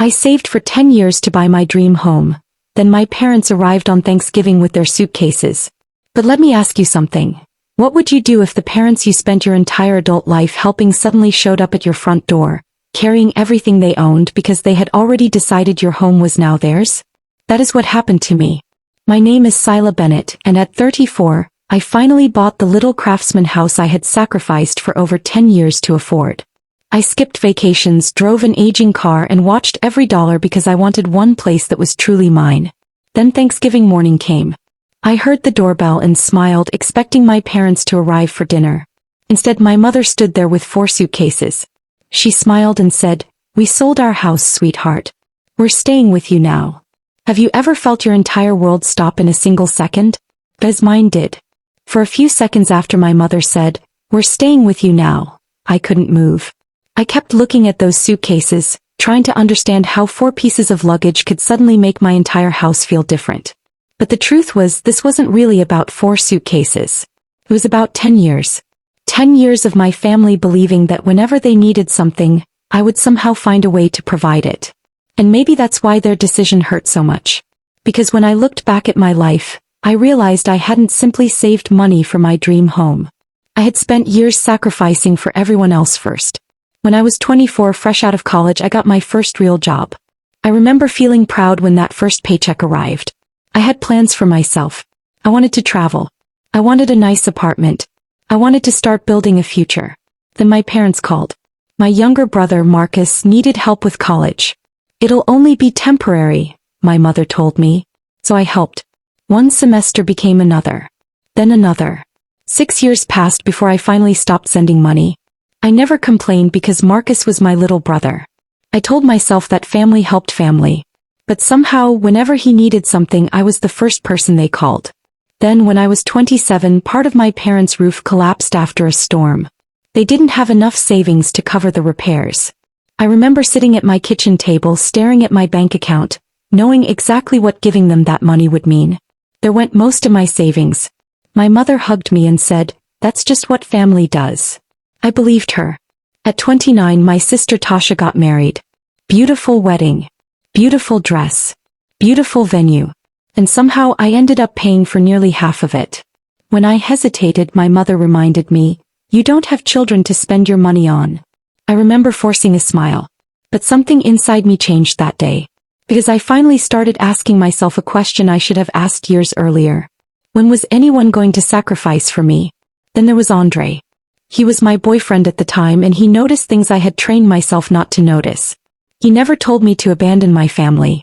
I saved for 10 years to buy my dream home. Then my parents arrived on Thanksgiving with their suitcases. But let me ask you something. What would you do if the parents you spent your entire adult life helping suddenly showed up at your front door, carrying everything they owned because they had already decided your home was now theirs? That is what happened to me. My name is Sila Bennett, and at 34, I finally bought the little craftsman house I had sacrificed for over 10 years to afford. I skipped vacations, drove an aging car, and watched every dollar because I wanted one place that was truly mine. Then Thanksgiving morning came. I heard the doorbell and smiled, expecting my parents to arrive for dinner. Instead, my mother stood there with 4 suitcases. She smiled and said, "We sold our house, sweetheart. We're staying with you now." Have you ever felt your entire world stop in a single second? As mine did. For a few seconds after my mother said, "We're staying with you now," I couldn't move. I kept looking at those suitcases, trying to understand how 4 pieces of luggage could suddenly make my entire house feel different. But the truth was, this wasn't really about 4 suitcases. It was about 10 years. 10 years of my family believing that whenever they needed something, I would somehow find a way to provide it. And maybe that's why their decision hurt so much. Because when I looked back at my life, I realized I hadn't simply saved money for my dream home. I had spent years sacrificing for everyone else first. When I was 24, fresh out of college, I got my first real job. I remember feeling proud when that first paycheck arrived. I had plans for myself. I wanted to travel. I wanted a nice apartment. I wanted to start building a future. Then my parents called. My younger brother, Marcus, needed help with college. "It'll only be temporary," my mother told me. So I helped. One semester became another. Then another. 6 years passed before I finally stopped sending money. I never complained because Marcus was my little brother. I told myself that family helped family. But somehow, whenever he needed something, I was the first person they called. Then when I was 27, part of my parents' roof collapsed after a storm. They didn't have enough savings to cover the repairs. I remember sitting at my kitchen table staring at my bank account, knowing exactly what giving them that money would mean. There went most of my savings. My mother hugged me and said, "That's just what family does." I believed her. At 29, my sister Tasha got married. Beautiful wedding. Beautiful dress. Beautiful venue. And somehow I ended up paying for nearly half of it. When I hesitated, my mother reminded me, "You don't have children to spend your money on." I remember forcing a smile. But something inside me changed that day. Because I finally started asking myself a question I should have asked years earlier. When was anyone going to sacrifice for me? Then there was Andre. He was my boyfriend at the time, and he noticed things I had trained myself not to notice. He never told me to abandon my family.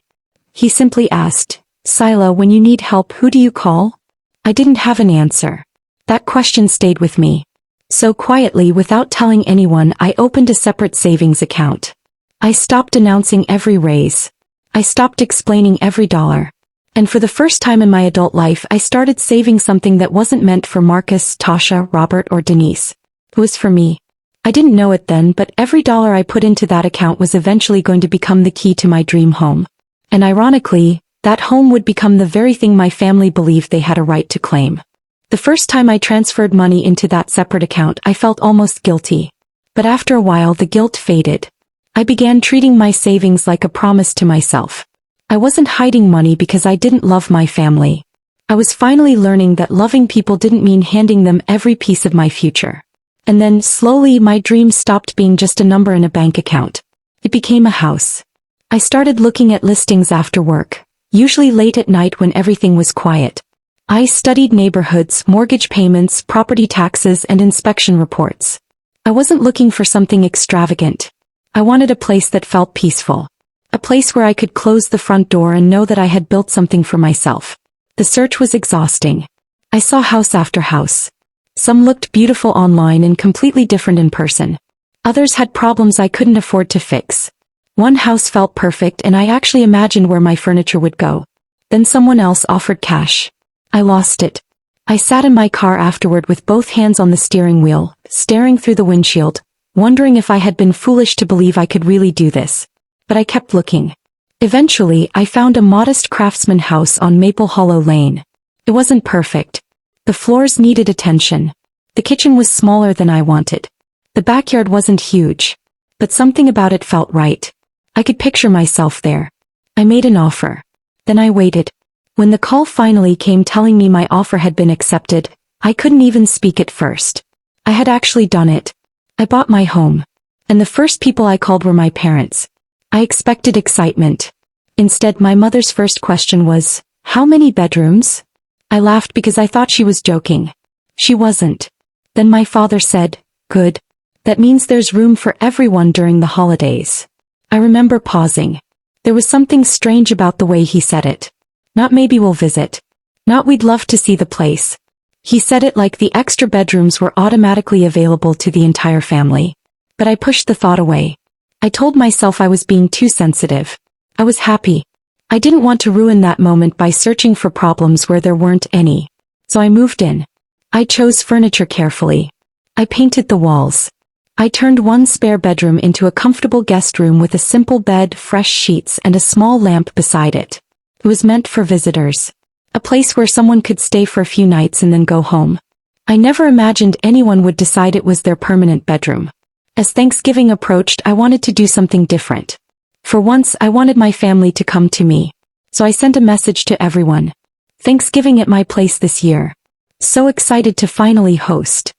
He simply asked, "Sila, when you need help, who do you call?" I didn't have an answer. That question stayed with me. So quietly, without telling anyone, I opened a separate savings account. I stopped announcing every raise. I stopped explaining every dollar. And for the first time in my adult life, I started saving something that wasn't meant for Marcus, Tasha, Robert, or Denise. It was for me. I didn't know it then, but every dollar I put into that account was eventually going to become the key to my dream home. And ironically, that home would become the very thing my family believed they had a right to claim. The first time I transferred money into that separate account, I felt almost guilty. But after a while, the guilt faded. I began treating my savings like a promise to myself. I wasn't hiding money because I didn't love my family. I was finally learning that loving people didn't mean handing them every piece of my future. And then, slowly, my dreams stopped being just a number in a bank account. It became a house. I started looking at listings after work, usually late at night when everything was quiet. I studied neighborhoods, mortgage payments, property taxes, and inspection reports. I wasn't looking for something extravagant. I wanted a place that felt peaceful. A place where I could close the front door and know that I had built something for myself. The search was exhausting. I saw house after house. Some looked beautiful online and completely different in person. Others had problems I couldn't afford to fix. One house felt perfect and I actually imagined where my furniture would go. Then someone else offered cash. I lost it. I sat in my car afterward with both hands on the steering wheel, staring through the windshield, wondering if I had been foolish to believe I could really do this. But I kept looking. Eventually, I found a modest craftsman house on Maple Hollow Lane. It wasn't perfect. The floors needed attention. The kitchen was smaller than I wanted. The backyard wasn't huge. But something about it felt right. I could picture myself there. I made an offer. Then I waited. When the call finally came telling me my offer had been accepted, I couldn't even speak at first. I had actually done it. I bought my home. And the first people I called were my parents. I expected excitement. Instead, my mother's first question was, "How many bedrooms?" I laughed because I thought she was joking. She wasn't. Then my father said, "Good. That means there's room for everyone during the holidays." I remember pausing. There was something strange about the way he said it. Not "maybe we'll visit." Not "we'd love to see the place." He said it like the extra bedrooms were automatically available to the entire family. But I pushed the thought away. I told myself I was being too sensitive. I was happy. I didn't want to ruin that moment by searching for problems where there weren't any. So I moved in. I chose furniture carefully. I painted the walls. I turned one spare bedroom into a comfortable guest room with a simple bed, fresh sheets, and a small lamp beside it. It was meant for visitors. A place where someone could stay for a few nights and then go home. I never imagined anyone would decide it was their permanent bedroom. As Thanksgiving approached, I wanted to do something different. For once, I wanted my family to come to me. So I sent a message to everyone. "Thanksgiving at my place this year. So excited to finally host."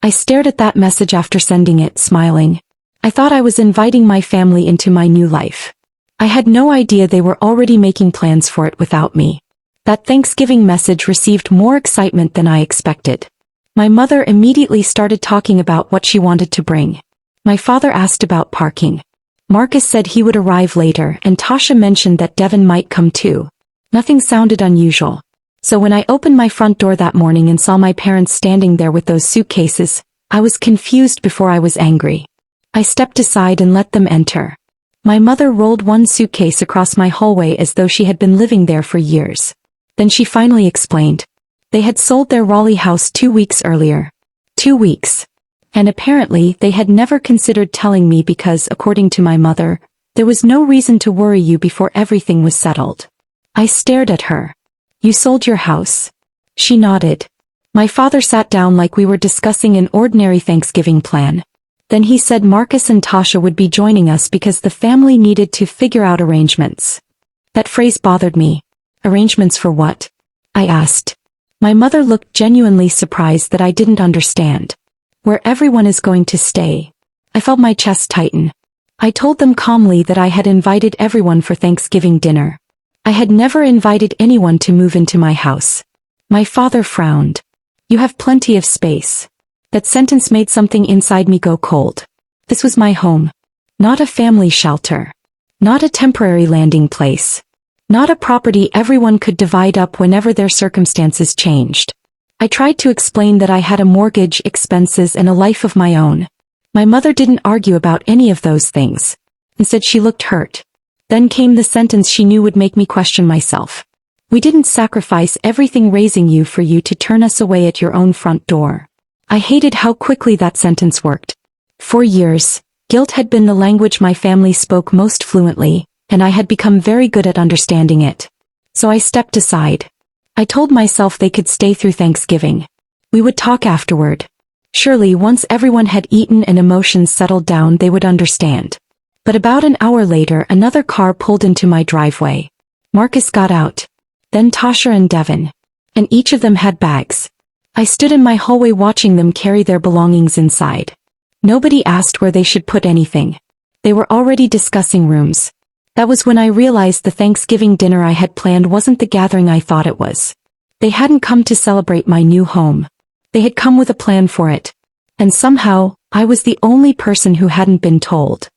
I stared at that message after sending it, smiling. I thought I was inviting my family into my new life. I had no idea they were already making plans for it without me. That Thanksgiving message received more excitement than I expected. My mother immediately started talking about what she wanted to bring. My father asked about parking. Marcus said he would arrive later, and Tasha mentioned that Devin might come too. Nothing sounded unusual. So when I opened my front door that morning and saw my parents standing there with those suitcases, I was confused before I was angry. I stepped aside and let them enter. My mother rolled one suitcase across my hallway as though she had been living there for years. Then she finally explained. They had sold their Raleigh house 2 weeks earlier. 2 weeks. And apparently they had never considered telling me because, according to my mother, there was no reason to worry you before everything was settled. I stared at her. "You sold your house?" She nodded. My father sat down like we were discussing an ordinary Thanksgiving plan. Then he said Marcus and Tasha would be joining us because the family needed to figure out arrangements. That phrase bothered me. Arrangements for what? I asked. My mother looked genuinely surprised that I didn't understand. Where everyone is going to stay. I felt my chest tighten. I told them calmly that I had invited everyone for Thanksgiving dinner. I had never invited anyone to move into my house. My father frowned. "You have plenty of space." That sentence made something inside me go cold. This was my home. Not a family shelter. Not a temporary landing place. Not a property everyone could divide up whenever their circumstances changed. I tried to explain that I had a mortgage, expenses, and a life of my own. My mother didn't argue about any of those things. Instead, she looked hurt. Then came the sentence she knew would make me question myself. "We didn't sacrifice everything raising you for you to turn us away at your own front door." I hated how quickly that sentence worked. For years, guilt had been the language my family spoke most fluently, and I had become very good at understanding it. So I stepped aside. I told myself they could stay through Thanksgiving. We would talk afterward. Surely once everyone had eaten and emotions settled down they would understand. But about an hour later another car pulled into my driveway. Marcus got out. Then Tasha and Devin. And each of them had bags. I stood in my hallway watching them carry their belongings inside. Nobody asked where they should put anything. They were already discussing rooms. That was when I realized the Thanksgiving dinner I had planned wasn't the gathering I thought it was. They hadn't come to celebrate my new home. They had come with a plan for it. And somehow, I was the only person who hadn't been told.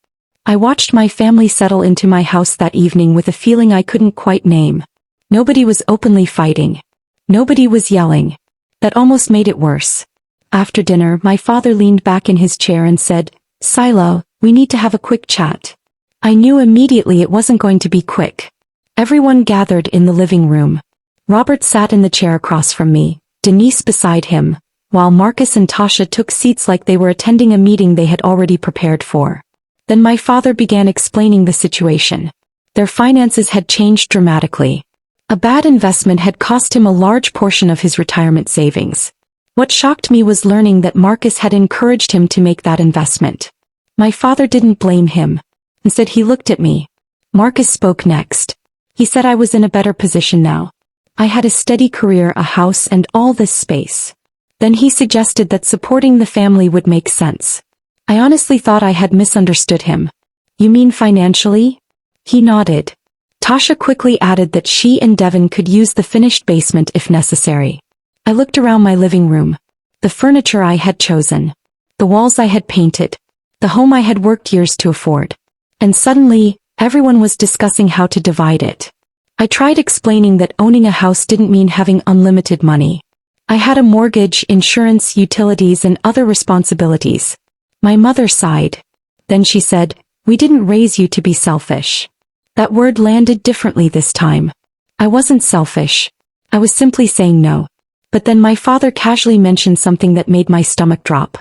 I watched my family settle into my house that evening with a feeling I couldn't quite name. Nobody was openly fighting. Nobody was yelling. That almost made it worse. After dinner, my father leaned back in his chair and said, "Silo, we need to have a quick chat." I knew immediately it wasn't going to be quick. Everyone gathered in the living room. Robert sat in the chair across from me, Denise beside him, while Marcus and Tasha took seats like they were attending a meeting they had already prepared for. Then my father began explaining the situation. Their finances had changed dramatically. A bad investment had cost him a large portion of his retirement savings. What shocked me was learning that Marcus had encouraged him to make that investment. My father didn't blame him. Instead, he looked at me. Marcus spoke next. He said I was in a better position now. I had a steady career, a house, and all this space. Then he suggested that supporting the family would make sense. I honestly thought I had misunderstood him. You mean financially? He nodded. Tasha quickly added that she and Devin could use the finished basement if necessary. I looked around my living room. The furniture I had chosen. The walls I had painted. The home I had worked years to afford. And suddenly, everyone was discussing how to divide it. I tried explaining that owning a house didn't mean having unlimited money. I had a mortgage, insurance, utilities, and other responsibilities. My mother sighed. Then she said, "We didn't raise you to be selfish." That word landed differently this time. I wasn't selfish. I was simply saying no. But then my father casually mentioned something that made my stomach drop.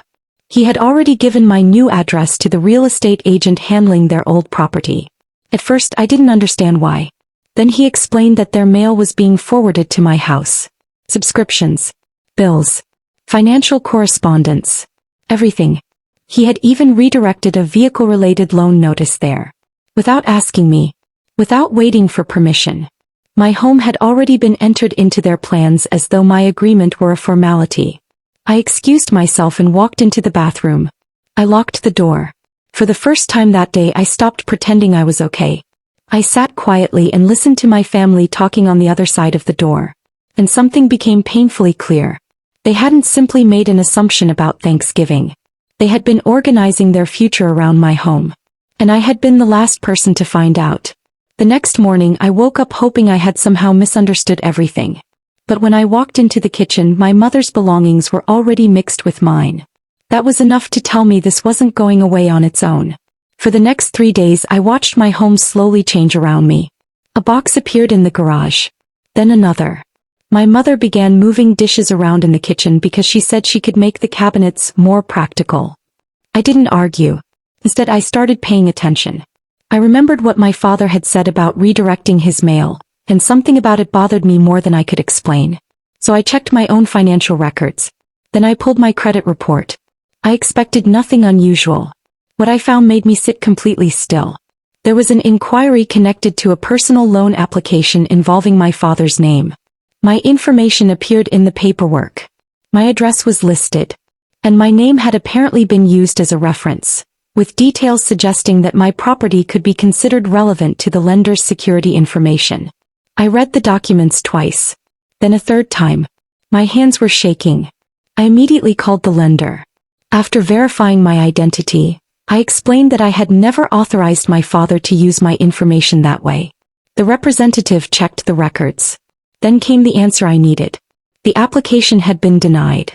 He had already given my new address to the real estate agent handling their old property. At first I didn't understand why. Then he explained that their mail was being forwarded to my house. Subscriptions. Bills. Financial correspondence. Everything. He had even redirected a vehicle-related loan notice there. Without asking me. Without waiting for permission. My home had already been entered into their plans as though my agreement were a formality. I excused myself and walked into the bathroom. I locked the door. For the first time that day I stopped pretending I was okay. I sat quietly and listened to my family talking on the other side of the door. And something became painfully clear. They hadn't simply made an assumption about Thanksgiving. They had been organizing their future around my home. And I had been the last person to find out. The next morning I woke up hoping I had somehow misunderstood everything. But when I walked into the kitchen, my mother's belongings were already mixed with mine. That was enough to tell me this wasn't going away on its own. For the next 3 days I watched my home slowly change around me. A box appeared in the garage. Then another. My mother began moving dishes around in the kitchen because she said she could make the cabinets more practical. I didn't argue. Instead I started paying attention. I remembered what my father had said about redirecting his mail, and something about it bothered me more than I could explain. So I checked my own financial records. Then I pulled my credit report. I expected nothing unusual. What I found made me sit completely still. There was an inquiry connected to a personal loan application involving my father's name. My information appeared in the paperwork. My address was listed. And my name had apparently been used as a reference, with details suggesting that my property could be considered relevant to the lender's security information. I read the documents twice. Then a third time. My hands were shaking. I immediately called the lender. After verifying my identity, I explained that I had never authorized my father to use my information that way. The representative checked the records. Then came the answer I needed. The application had been denied.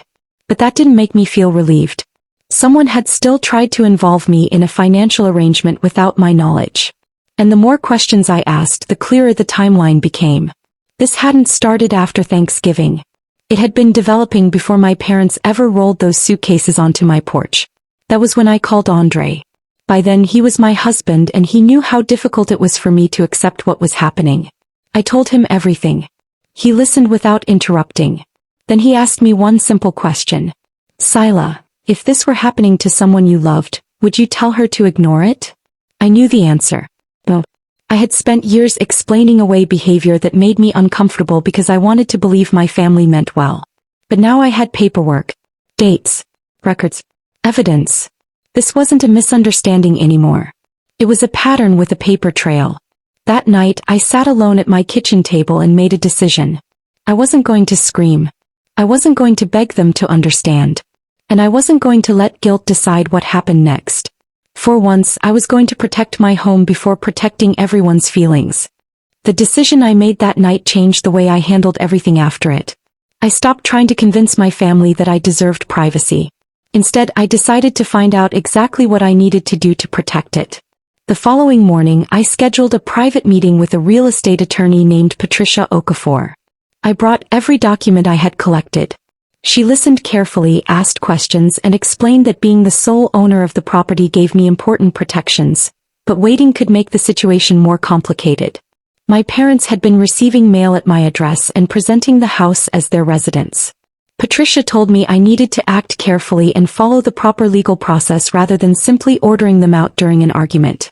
But that didn't make me feel relieved. Someone had still tried to involve me in a financial arrangement without my knowledge. And the more questions I asked, the clearer the timeline became. This hadn't started after Thanksgiving. It had been developing before my parents ever rolled those suitcases onto my porch. That was when I called Andre. By then he was my husband and he knew how difficult it was for me to accept what was happening. I told him everything. He listened without interrupting. Then he asked me one simple question. "Sila, if this were happening to someone you loved, would you tell her to ignore it?" I knew the answer. No. I had spent years explaining away behavior that made me uncomfortable because I wanted to believe my family meant well. But now I had paperwork, dates, records, evidence. This wasn't a misunderstanding anymore. It was a pattern with a paper trail. That night I sat alone at my kitchen table and made a decision. I wasn't going to scream. I wasn't going to beg them to understand. And I wasn't going to let guilt decide what happened next. For once, I was going to protect my home before protecting everyone's feelings. The decision I made that night changed the way I handled everything after it. I stopped trying to convince my family that I deserved privacy. Instead, I decided to find out exactly what I needed to do to protect it. The following morning, I scheduled a private meeting with a real estate attorney named Patricia Okafor. I brought every document I had collected. She listened carefully, asked questions, and explained that being the sole owner of the property gave me important protections, but waiting could make the situation more complicated. My parents had been receiving mail at my address and presenting the house as their residence. Patricia told me I needed to act carefully and follow the proper legal process rather than simply ordering them out during an argument.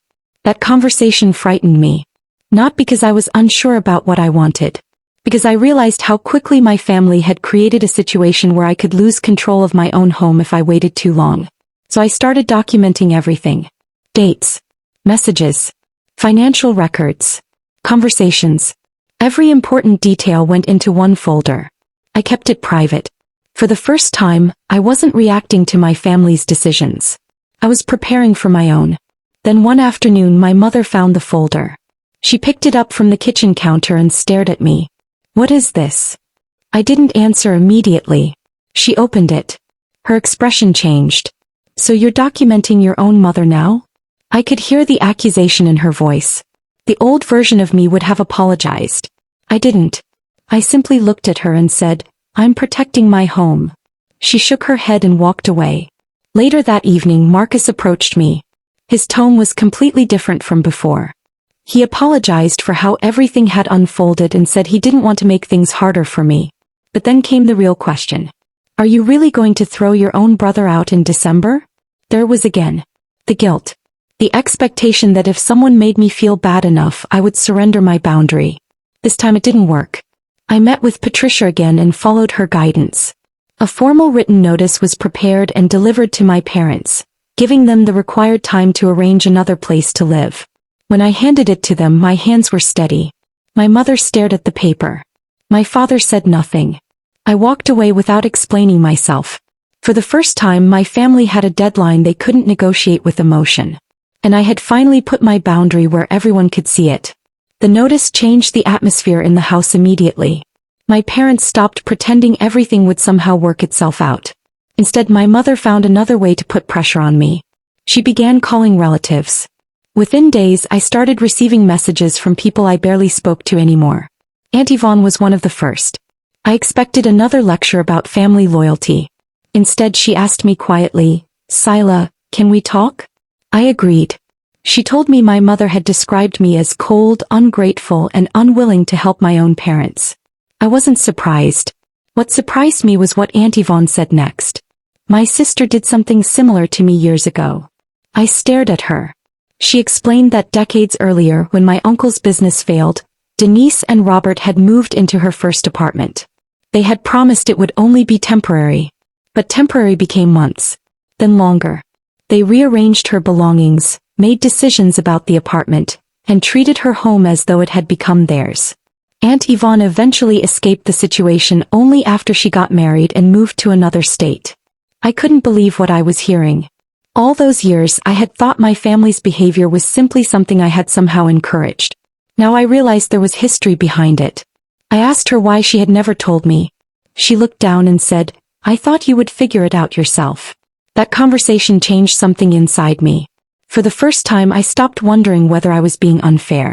That conversation frightened me. Not because I was unsure about what I wanted. Because I realized how quickly my family had created a situation where I could lose control of my own home if I waited too long. So I started documenting everything. Dates. Messages. Financial records. Conversations. Every important detail went into one folder. I kept it private. For the first time, I wasn't reacting to my family's decisions. I was preparing for my own. Then one afternoon my mother found the folder. She picked it up from the kitchen counter and stared at me. "What is this?" I didn't answer immediately. She opened it. Her expression changed. "So you're documenting your own mother now?" I could hear the accusation in her voice. The old version of me would have apologized. I didn't. I simply looked at her and said, "I'm protecting my home." She shook her head and walked away. Later that evening Marcus approached me. His tone was completely different from before. He apologized for how everything had unfolded and said he didn't want to make things harder for me. But then came the real question. "Are you really going to throw your own brother out in December?" There was again. The guilt. The expectation that if someone made me feel bad enough I would surrender my boundary. This time it didn't work. I met with Patricia again and followed her guidance. A formal written notice was prepared and delivered to my parents, giving them the required time to arrange another place to live. When I handed it to them my hands were steady. My mother stared at the paper. My father said nothing. I walked away without explaining myself. For the first time my family had a deadline they couldn't negotiate with emotion. And I had finally put my boundary where everyone could see it. The notice changed the atmosphere in the house immediately. My parents stopped pretending everything would somehow work itself out. Instead my mother found another way to put pressure on me. She began calling relatives. Within days I started receiving messages from people I barely spoke to anymore. Aunt Yvonne was one of the first. I expected another lecture about family loyalty. Instead she asked me quietly, "Sila, can we talk?" I agreed. She told me my mother had described me as cold, ungrateful, and unwilling to help my own parents. I wasn't surprised. What surprised me was what Aunt Yvonne said next. "My sister did something similar to me years ago." I stared at her. She explained that decades earlier when my uncle's business failed, Denise and Robert had moved into her first apartment. They had promised it would only be temporary. But temporary became months. Then longer. They rearranged her belongings, made decisions about the apartment, and treated her home as though it had become theirs. Aunt Yvonne eventually escaped the situation only after she got married and moved to another state. I couldn't believe what I was hearing. All those years I had thought my family's behavior was simply something I had somehow encouraged. Now I realized there was history behind it. I asked her why she had never told me. She looked down and said, "I thought you would figure it out yourself." That conversation changed something inside me. For the first time I stopped wondering whether I was being unfair.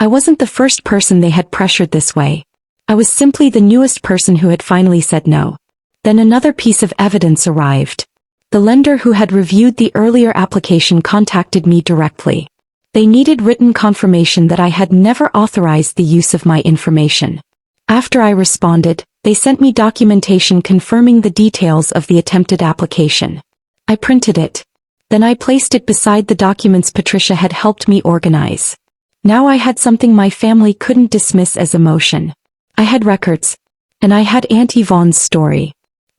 I wasn't the first person they had pressured this way. I was simply the newest person who had finally said no. Then another piece of evidence arrived. The lender who had reviewed the earlier application contacted me directly. They needed written confirmation that I had never authorized the use of my information. After I responded, they sent me documentation confirming the details of the attempted application. I printed it. Then I placed it beside the documents Patricia had helped me organize. Now I had something my family couldn't dismiss as emotion. I had records. And I had Aunt Yvonne's story.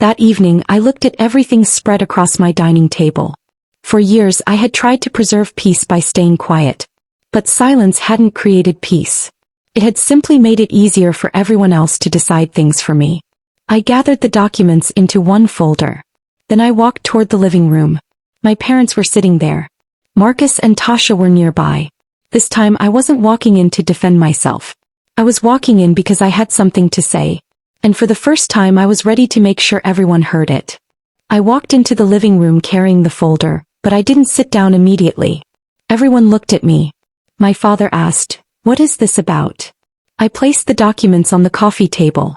That evening I looked at everything spread across my dining table. For years I had tried to preserve peace by staying quiet. But silence hadn't created peace. It had simply made it easier for everyone else to decide things for me. I gathered the documents into one folder. Then I walked toward the living room. My parents were sitting there. Marcus and Tasha were nearby. This time I wasn't walking in to defend myself. I was walking in because I had something to say. And for the first time I was ready to make sure everyone heard it. I walked into the living room carrying the folder, but I didn't sit down immediately. Everyone looked at me. My father asked, "What is this about?" I placed the documents on the coffee table.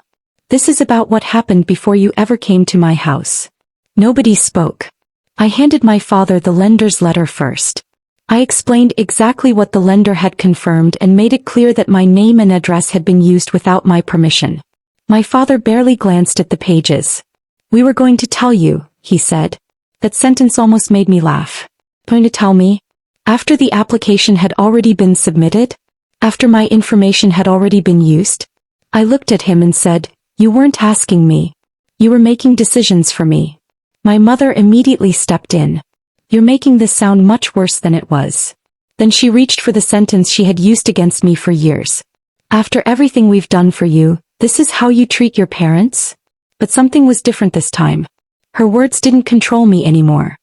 "This is about what happened before you ever came to my house." Nobody spoke. I handed my father the lender's letter first. I explained exactly what the lender had confirmed and made it clear that my name and address had been used without my permission. My father barely glanced at the pages. "We were going to tell you," he said. That sentence almost made me laugh. "Going to tell me?" After the application had already been submitted? After my information had already been used? I looked at him and said, "You weren't asking me. You were making decisions for me." My mother immediately stepped in. "You're making this sound much worse than it was." Then she reached for the sentence she had used against me for years. "After everything we've done for you, this is how you treat your parents?" But something was different this time. Her words didn't control me anymore.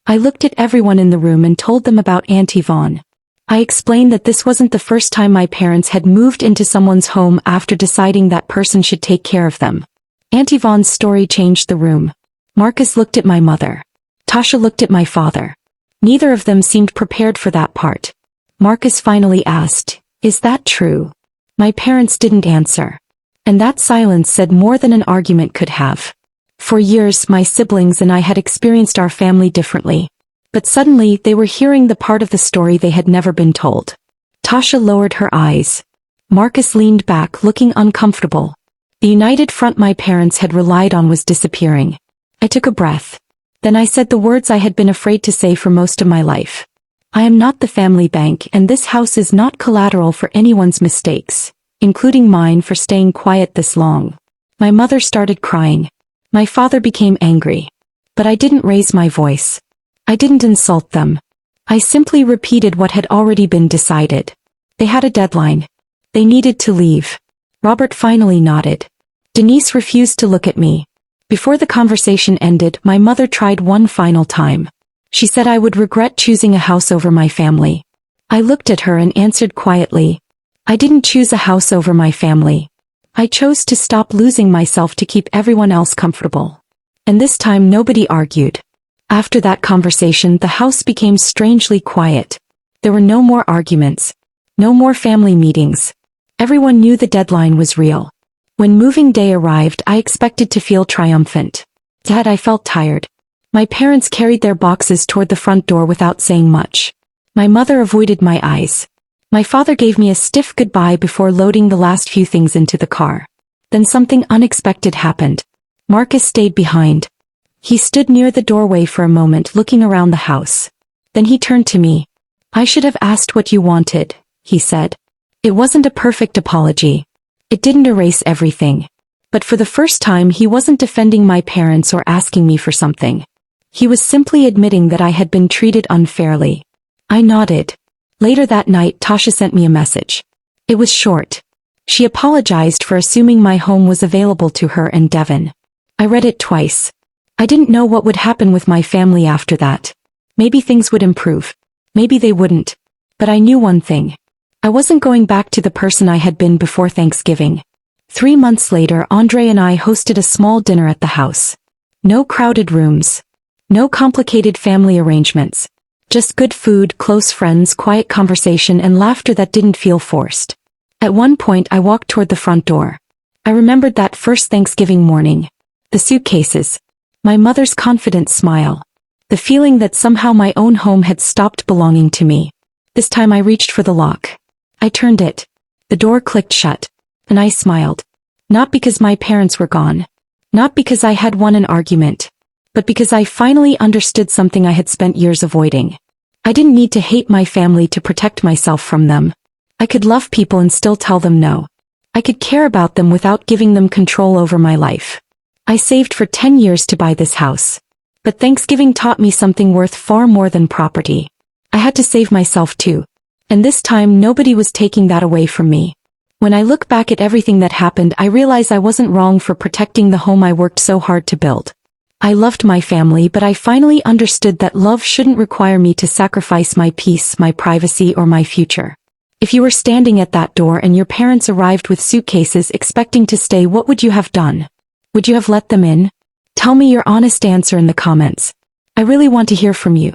I looked at everyone in the room and told them about Aunt Yvonne. I explained that this wasn't the first time my parents had moved into someone's home after deciding that person should take care of them. Aunt Yvonne's story changed the room. Marcus looked at my mother. Tasha looked at my father. Neither of them seemed prepared for that part. Marcus finally asked, "Is that true?" My parents didn't answer. And that silence said more than an argument could have. For years, my siblings and I had experienced our family differently. But suddenly, they were hearing the part of the story they had never been told. Tasha lowered her eyes. Marcus leaned back, looking uncomfortable. The united front my parents had relied on was disappearing. I took a breath. Then I said the words I had been afraid to say for most of my life. I am not the family bank, and this house is not collateral for anyone's mistakes, including mine for staying quiet this long. My mother started crying. My father became angry. But I didn't raise my voice. I didn't insult them. I simply repeated what had already been decided. They had a deadline. They needed to leave. Robert finally nodded. Denise refused to look at me. Before the conversation ended, my mother tried one final time. She said I would regret choosing a house over my family. I looked at her and answered quietly, "I didn't choose a house over my family. I chose to stop losing myself to keep everyone else comfortable." And this time nobody argued. After that conversation, the house became strangely quiet. There were no more arguments. No more family meetings. Everyone knew the deadline was real. When moving day arrived, I expected to feel triumphant. Yet I felt tired. My parents carried their boxes toward the front door without saying much. My mother avoided my eyes. My father gave me a stiff goodbye before loading the last few things into the car. Then something unexpected happened. Marcus stayed behind. He stood near the doorway for a moment, looking around the house. Then he turned to me. "I should have asked what you wanted," he said. It wasn't a perfect apology. It didn't erase everything. But for the first time, he wasn't defending my parents or asking me for something. He was simply admitting that I had been treated unfairly. I nodded. Later that night, Tasha sent me a message. It was short. She apologized for assuming my home was available to her and Devin. I read it twice. I didn't know what would happen with my family after that. Maybe things would improve. Maybe they wouldn't. But I knew one thing. I wasn't going back to the person I had been before Thanksgiving. 3 months later, Andre and I hosted a small dinner at the house. No crowded rooms. No complicated family arrangements. Just good food, close friends, quiet conversation, and laughter that didn't feel forced. At one point, I walked toward the front door. I remembered that first Thanksgiving morning. The suitcases. My mother's confident smile. The feeling that somehow my own home had stopped belonging to me. This time I reached for the lock. I turned it. The door clicked shut. And I smiled. Not because my parents were gone. Not because I had won an argument. But because I finally understood something I had spent years avoiding. I didn't need to hate my family to protect myself from them. I could love people and still tell them no. I could care about them without giving them control over my life. I saved for 10 years to buy this house. But Thanksgiving taught me something worth far more than property. I had to save myself too. And this time nobody was taking that away from me. When I look back at everything that happened, I realize I wasn't wrong for protecting the home I worked so hard to build. I loved my family, but I finally understood that love shouldn't require me to sacrifice my peace, my privacy, or my future. If you were standing at that door and your parents arrived with suitcases expecting to stay, what would you have done? Would you have let them in? Tell me your honest answer in the comments. I really want to hear from you.